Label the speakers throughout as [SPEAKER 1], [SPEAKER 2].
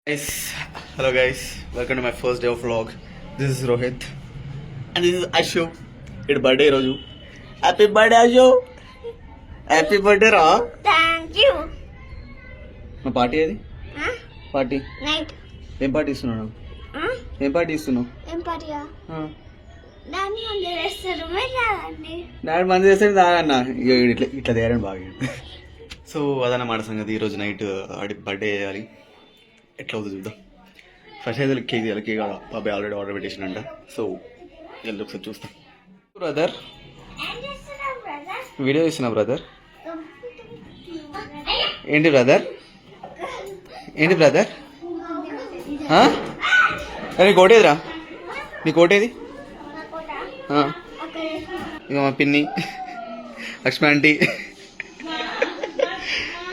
[SPEAKER 1] Guys, hello guys, welcome to my first day of vlog. This is Rohit and this is Ashu. It's birthday Roju. Happy birthday Ashu. Happy birthday Ra.
[SPEAKER 2] Thank you.
[SPEAKER 1] మా party ఏది? Party
[SPEAKER 2] Night.
[SPEAKER 1] ఏం party ఇస్తున్నావు? ఏం party ఇస్తున్నావు?
[SPEAKER 2] ఏం పార్టీయా? దాన్ని మంది వేస్తారు మీరు రాదండి.
[SPEAKER 1] డాడీ మంది చేస్తే దాగన్నా ఇట్లా ఇట్లా తేరండి బాగా. సో అదన్నమాట సంగతి. ఈరోజు నైట్ ఆడి బర్త్డే చేయాలి. ఎట్లా అవుతుంది చూద్దాం. ఫస్ట్ అయితే కేక్ తీయాలి. కేక్ బాబాయ్ ఆల్రెడీ ఆర్డర్ పెట్టేసినంట. సో వెళ్ళి ఒకసారి చూస్తాం. బ్రదర్
[SPEAKER 2] ఏం చేస్తున్నావు బ్రదర్?
[SPEAKER 1] వీడియో తీస్తున్నా బ్రదర్. ఏంటి బ్రదర్? ఏంటి బ్రదర్? నీ కోటేదిరా? నీ కోటేది? ఇక మా పిన్ని లక్ష్మి ఆంటీ,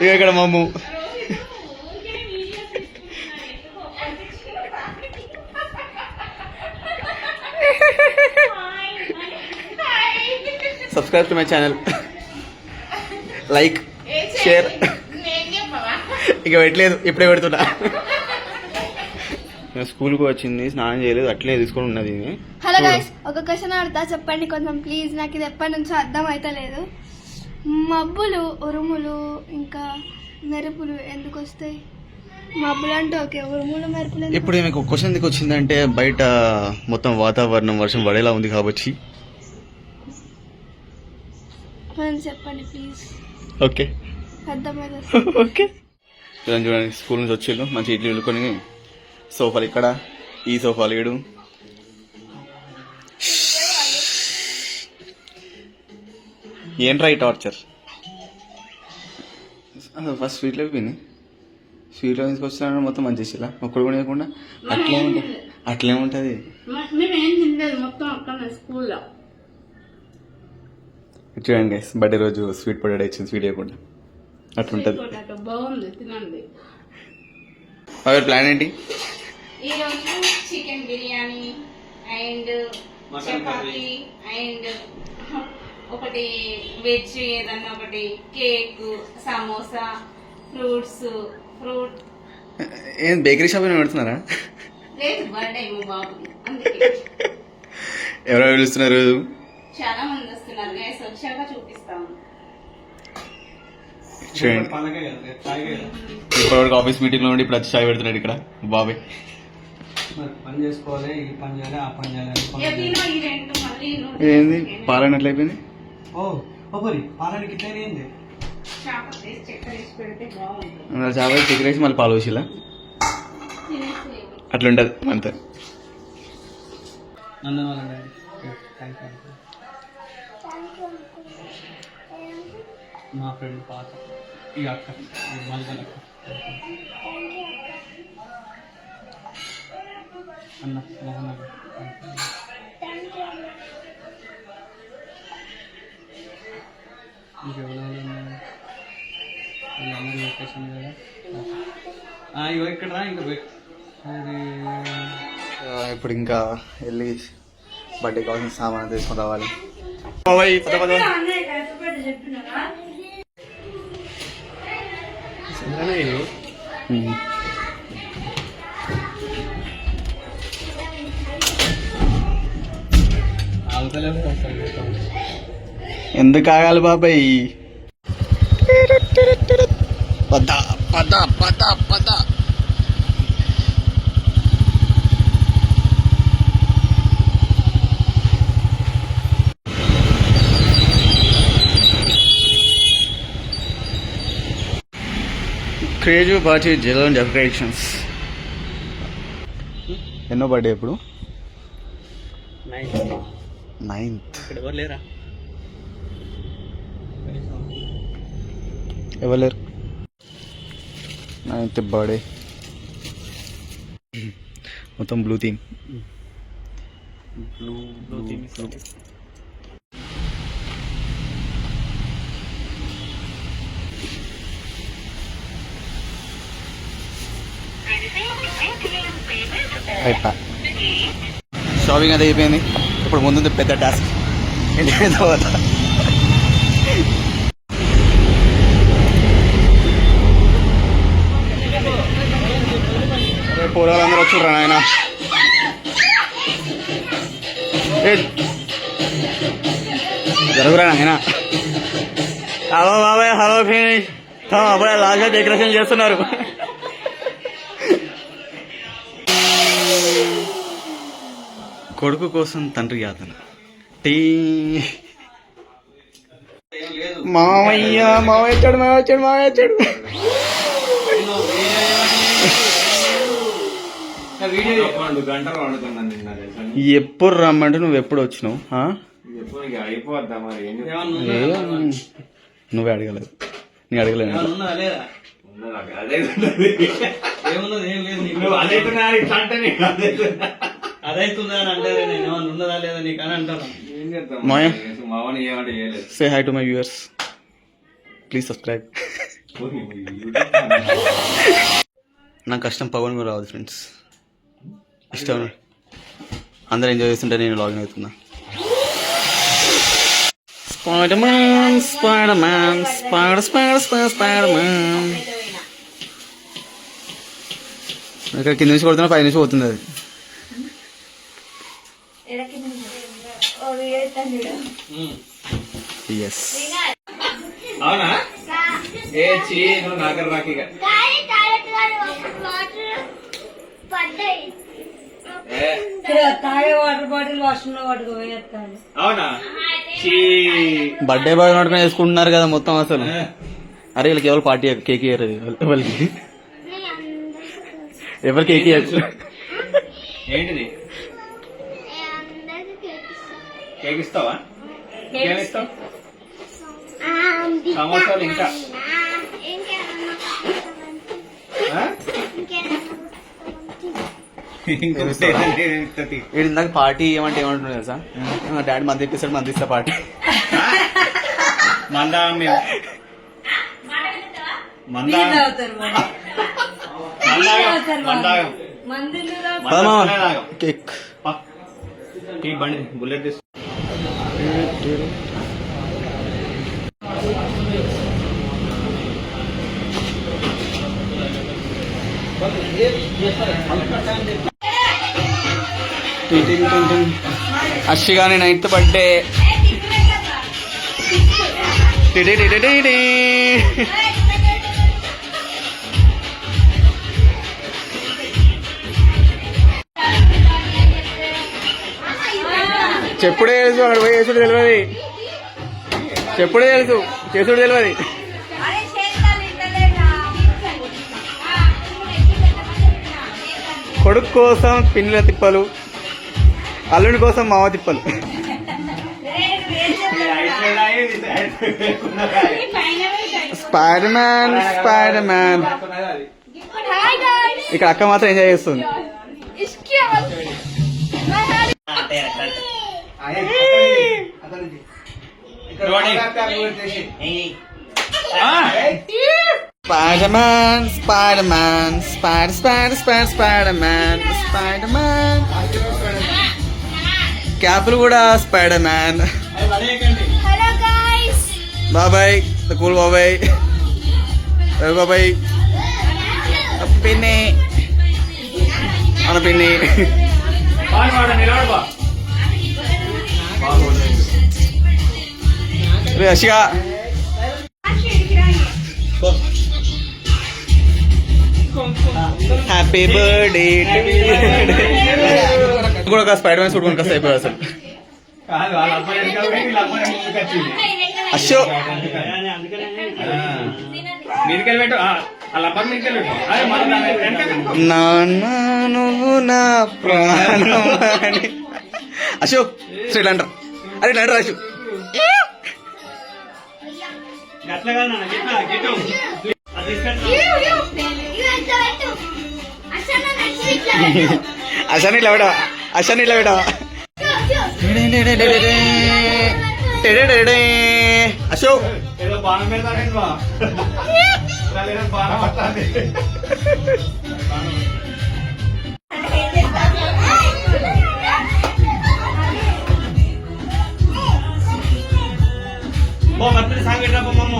[SPEAKER 1] ఇక ఇక్కడ మమ్ము. Subscribe to my channel, like, share. ఇక పెట్టలేదు, ఇప్పుడే పెడుతున్నా. స్కూల్కి వచ్చింది, స్నానం చేయలేదు, అట్లే తీసుకొని ఉన్నది.
[SPEAKER 2] హలో గైస్, ఒక క్వశ్చన్ అడతా, చెప్పండి కొంచెం ప్లీజ్. నాకు ఇది ఎప్పటి నుంచో అర్థం అయితే లేదు. మబ్బులు, ఉరుములు ఇంకా మెరుపులు ఎందుకు వస్తాయి? మబ్బులు అంటే ఓకే, ఉరుములు మెరుపులు
[SPEAKER 1] ఇప్పుడు మీకు క్వశ్చన్ ఎందుకు వచ్చిందంటే, బయట మొత్తం వాతావరణం వర్షం పడేలా ఉంది కాబట్టి.
[SPEAKER 2] చెప్పండి ప్లీజ్.
[SPEAKER 1] ఓకే
[SPEAKER 2] అర్థమైంది.
[SPEAKER 1] ఓకే చూడండి, స్కూల్ నుంచి వచ్చేళ్ళు మంచి ఇడ్లీ వండుకొని, సోఫాలు ఇక్కడ, ఈ సోఫాలు ఏడు. ఏంట్రా ఈ టార్చర్? ఫస్ట్ స్వీట్లో అయిపోయింది. స్వీట్లో తీసుకొచ్చినా మొత్తం మంచి చేసేలా ఒక్కడు కూడా వేయకుండా అట్లే ఉంటుంది. చూడండి గైస్, బర్త్డే రోజు స్వీట్ పొటాటో ఇచ్చింది, స్వీట్ వేయకుండా అట్లుంటుంది.
[SPEAKER 3] బాగుంది, తినండి.
[SPEAKER 1] అవే ప్లాన్ ఏంటి?
[SPEAKER 3] ఈరోజు chicken biryani and chapati and ఒకటి వెజ్ ఏదన్నా ఒకటి, కేక్, సమోసా, ఫ్రూట్.
[SPEAKER 1] ఏం బేకరీ షాప్ ఏమైనా పెడుతున్నారా?
[SPEAKER 3] లేదు, బర్త్డే మా బాబుది, అందుకే.
[SPEAKER 1] ఎవరో పిలుస్తున్నారు?
[SPEAKER 3] చాలా మంది వస్తున్నారు గైస్, వచ్చాక చూపిస్తాము.
[SPEAKER 1] చూడండి, ఇప్పటివరకు ఆఫీస్ మీటింగ్ లో ఉండి ఇప్పుడు వచ్చి చాయ్ పెడుతున్నాడు ఇక్కడ బాబాయ్.
[SPEAKER 4] పని చేసుకోవాలి, ఈ పని చేయాలి, ఆ పని చేయాలి.
[SPEAKER 3] ఈ రెండు మళ్ళీ
[SPEAKER 1] ఏంది పాలన ఎట్లయిపోయింది?
[SPEAKER 4] ఓరి పాలనకి ఇట్లా ఏంది?
[SPEAKER 3] చేప వేసి చక్కెర వేసి పెడితే బాగుంటుంది.
[SPEAKER 1] అందులో చాప చికెన్ మళ్ళీ పాలు పోసిలా అట్లుంటది అంతే.
[SPEAKER 4] మా ఫ్రెండ్ పాత ఈ అక్క మల్గల్ అక్క అన్న మోహన్ అక్క. ఇంకెవరెవరు ఉన్నారు? వీళ్ళందరూ లొకేషన్ కదా. ఇగో ఇక్కడ రా, ఇంకా
[SPEAKER 1] ఇప్పుడు ఇంకా వెళ్ళి బర్త్డే కావాల్సిన సామాన్ తీసుకొని రావాలి. బాబాయ్ ఎందుకు ఆగాలి బాబాయ్? పద పద పద పద. క్రియేటివ్ పార్టీ జెలోన్ డెకరేషన్స్. ఎన్నో బర్త్డే ఇప్పుడు? 9th.
[SPEAKER 4] ఇక్కడ ఎవరు లేరా?
[SPEAKER 1] ఎవరు లేరు. 9th బర్త్డే, మొత్తం blue theme. Blue theme. Shopping అది అయిపోయింది. ఇప్పుడు ముందు పెద్ద టాస్క్ ఏంటి తర్వాత పోరాలందరూ వచ్చురా నాయన. జరుగురా నాయన. హలో బాబాయ్, హలో ఫినిష్. అప్పుడే లాస్ట్ డెకరేషన్ చేస్తున్నారు. కొడుకు కోసం తండ్రి యాతన. టీ మామయ్య మామయ్య వచ్చాడు, మామయ్య వచ్చాడు, మామయ్య వచ్చాడు. ఎప్పుడు రమ్మంటే నువ్వు ఎప్పుడు వచ్చినావు? నువ్వే అడగలేదు, నీ అడగలేదు.
[SPEAKER 4] అదైతుందా అని అంటే నేను ఉన్నదా లేదా నీకు అని అంటాను.
[SPEAKER 1] Say hi to my viewers, please subscribe. నా కష్టం పవన్ కూడా రావద్దు ఫ్రెండ్స్. ఇష్టం అందరూ ఎంజాయ్ చేస్తుంటే నేను లాగిన్ అవుతున్నా. Spider man, spider man, spider spider spider spider man. ఇక్కడ కింద నుంచి కొడుతున్నా, పై నుంచి పోతుంది అది. ఎస్
[SPEAKER 4] అవునా? ఏ చీ నువ్వు నాకర రాకిగా అవునా?
[SPEAKER 1] బర్త్డే బాయ్ నడుకుని వేసుకుంటున్నారు కదా మొత్తం అసలు. అరే వీళ్ళకి ఎవరు పార్టీ కేక్ ఇయ్యరు, ఎవరికి ఎవరు కేక్ ఇయ్యచ్చు.
[SPEAKER 4] ఏంటిది? కేక్ ఇస్తావా? ఏమిస్తావు? సమోసాలు ఇంకా
[SPEAKER 1] ఇందాక పార్టీ ఏమంటే ఏమంటున్నారు తెలుసా? మా డాడీ మంది ఇప్పిస్తాడు, మంది ఇస్తా పార్టీ.
[SPEAKER 4] మందా మేము
[SPEAKER 1] కేక్
[SPEAKER 4] బండి బుల్లెట్ తీసు.
[SPEAKER 1] అర్షిగాని 9th బర్త్డే. చెప్పుడే తెలుసు, అక్కడ పోయి చేసుడు తెలియదు. చెప్పుడే తెలుసు, చేసుడు తెలియదు. కొడుకు కోసం పిన్నుల తిప్పలు, అల్లుని కోసం మావ తిప్పలు. Spider man, spider man. ఇక్కడ అక్క మాత్రం ఎంజాయ్ చేస్తుంది. Spider Man, Spider Man, Spider Spider Spider Spider Man, Spider Man. క్యాప్లు కూడా స్పైడర్ మ్యాన్.
[SPEAKER 2] హలో గైస్,
[SPEAKER 1] బాబాయ్ ద కూల్ బాబాయ్, రవి బాబాయ్, పిన్ని అన్న పిన్ని. రష్గా హ్యాపీ బర్త్డే కూడా ఒక స్పైడర్ మ్యాన్ సూట్ కొనుకొస్తే అయిపోయి అసలు. అశో నాన్న నువ్వు నా ప్రాణం అని. అశోక్ ఇట్లా అంటారు, అరే ఇట్లా అంటారు అశోక్. అశాన్ని ఇట్లా పెట్టవా, అశాన్ని ఇట్లా పెట్టవా. అశోక్
[SPEAKER 4] ఏదో బాణం పెడతాడు బాణం పట్టాలి. బర్త్డే సాంగ్ పెట్టరా మమ్మ.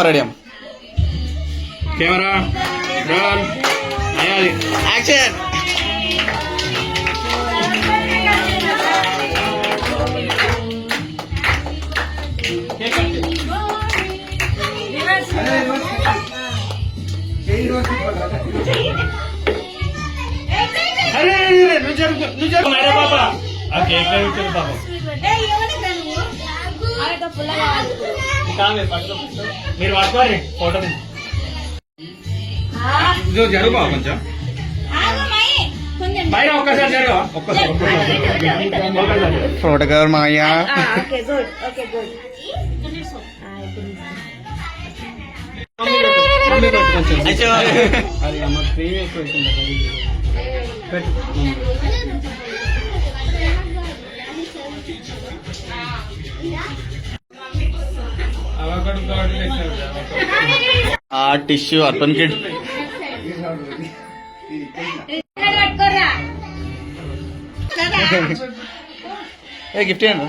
[SPEAKER 1] రెడీ అమ్మ కెమెరా రోల్ అయ్యాలి యాక్షన్
[SPEAKER 4] మీరు పట్టుకోండి ఫోటో జరుగు కొంచెం బయట ఒక్కసారి జరుగు ఒక్కసారి
[SPEAKER 1] ఫోటో కవర్ మాయా
[SPEAKER 4] అది అమ్మ క్రీమ్ ఎక్కువ పెట్టు
[SPEAKER 1] ఆ టిష్యూ అర్పన్ కిడ్ ఏ గిఫ్ట్ ఏంటి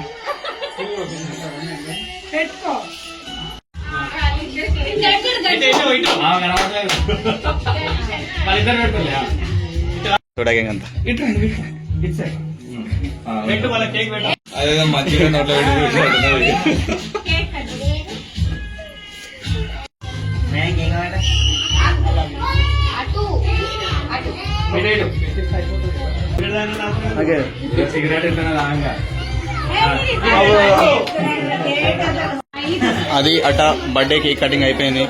[SPEAKER 1] చూడకంత
[SPEAKER 4] పెట్టు వాళ్ళ కేక్ పెట్టు
[SPEAKER 5] అదే మంచిగా నోట్లో
[SPEAKER 4] సిగరెట్ రాగా
[SPEAKER 1] అది అట బర్త్డే కేక్ కటింగ్ అయిపోయింది.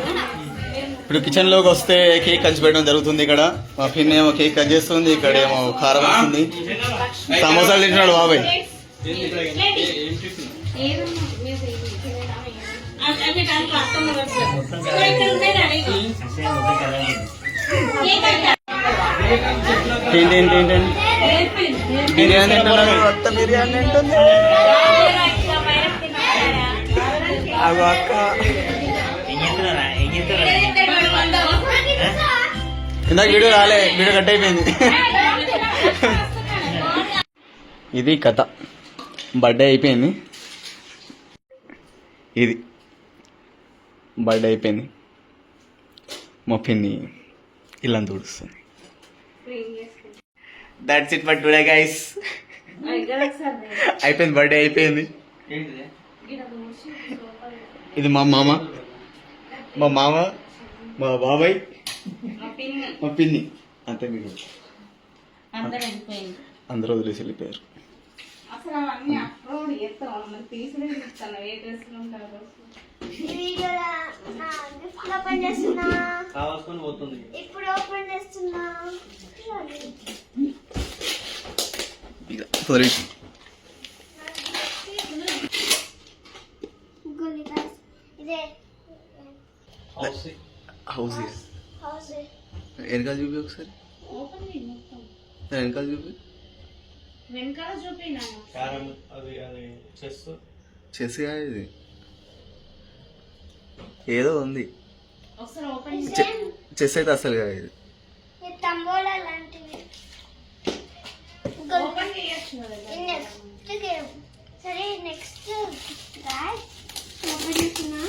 [SPEAKER 1] ఇప్పుడు కిచెన్ లోకి వస్తే కేక్ కలిసి పెట్టడం జరుగుతుంది. ఇక్కడ మా పిన్ ఏమో కేక్ కట్ చేస్తుంది, ఇక్కడ ఏమో కారం వస్తుంది, సమోసాలు తింటున్నాడు బాబాయ్. ఏంటి బిర్యానీ తింటున్నాడు, కొత్త బిర్యానీ తింటుంది. అగో అక్క ఇందాక వీడియో రాలే, వీడియో కట్ అయిపోయింది. ఇది కథ, బర్త్డే అయిపోయింది. ఇది బర్త్డే అయిపోయింది. మా పిన్ని ఇల్లంతా తుడుస్తుంది. That's it for today guys. అయిపోయింది, బర్త్డే అయిపోయింది. ఇది మా మామ, మా బాబాయ్, మా పిన్ని, అంతే. మీకు అందరూ వదిలేసి వెళ్ళిపోయారు.
[SPEAKER 3] అసలు అవన్నీ అప్లోడ్ చేస్తాం, మరి తీసుకుని ఇస్తాను ఏ డ్రెస్లు ఉంటారు.
[SPEAKER 4] కావాల్సుకొని పోతుంది.
[SPEAKER 2] ఇప్పుడు ఓపెన్ చేస్తున్నా.
[SPEAKER 1] హౌస్ వెనకాల చూపి ఒకసారి, వెనకాల చూపి.
[SPEAKER 3] వెనకాల చూపినా
[SPEAKER 1] చెస్ ఇది ఏదో ఉంది.
[SPEAKER 3] ఒకసారి ఓపెన్
[SPEAKER 1] చెస్ అయితే అసలు కాదు ఇది.
[SPEAKER 2] తంబోలా లాంటివి
[SPEAKER 3] ఓపెన్ చేయొచ్చు
[SPEAKER 2] నెక్స్ట్ గేమ్. సరే నెక్స్ట్ గాయ్స్ ఓపెన్ చేస్తున్నా.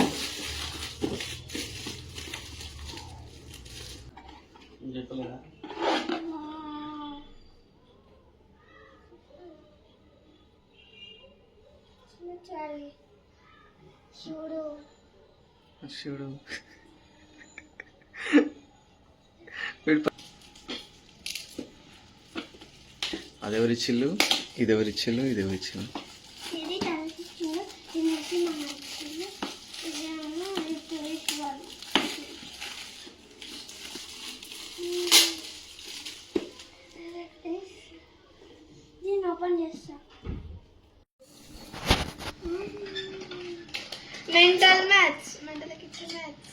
[SPEAKER 4] చెప్పలేదా?
[SPEAKER 2] చూడు
[SPEAKER 1] అదెవరి చిల్లు, ఇదెవరి చిల్లు, ఇదెవరి చిల్లు.
[SPEAKER 2] ఇది కలిసి ఇది దీన్ని ఓపెన్ చేస్తా. Mental maths, mental kitchen maths.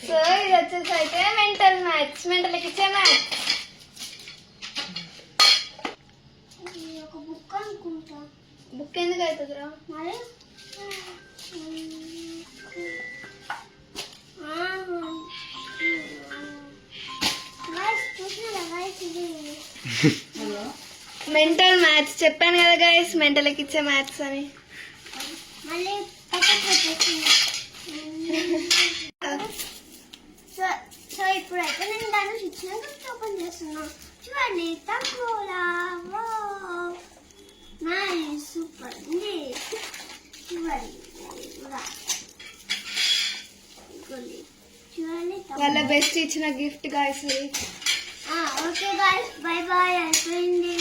[SPEAKER 2] So ఇది వచ్చేసి అయితే mental maths, mental kitchen maths. ఒక బుక్ అనుకుంటా. బుక్ ఎందుకు అవుతుందిరా మరి? మెంటల్ మ్యాథ్స్ చెప్పాను కదా గైస్, మెంటల్కి ఇచ్చే మ్యాథ్స్ అని.
[SPEAKER 5] సో ఇప్పుడైతే నేను దాన్ని ఇచ్చినాక ఓపెన్ చేస్తున్నా. చూడండి తక్కువలా సూపర్ ఉంది. చూడండి చూడండి
[SPEAKER 2] వాళ్ళ బెస్ట్ ఇచ్చిన gift guys.
[SPEAKER 5] Okay guys, bye bye. అయిపోయింది.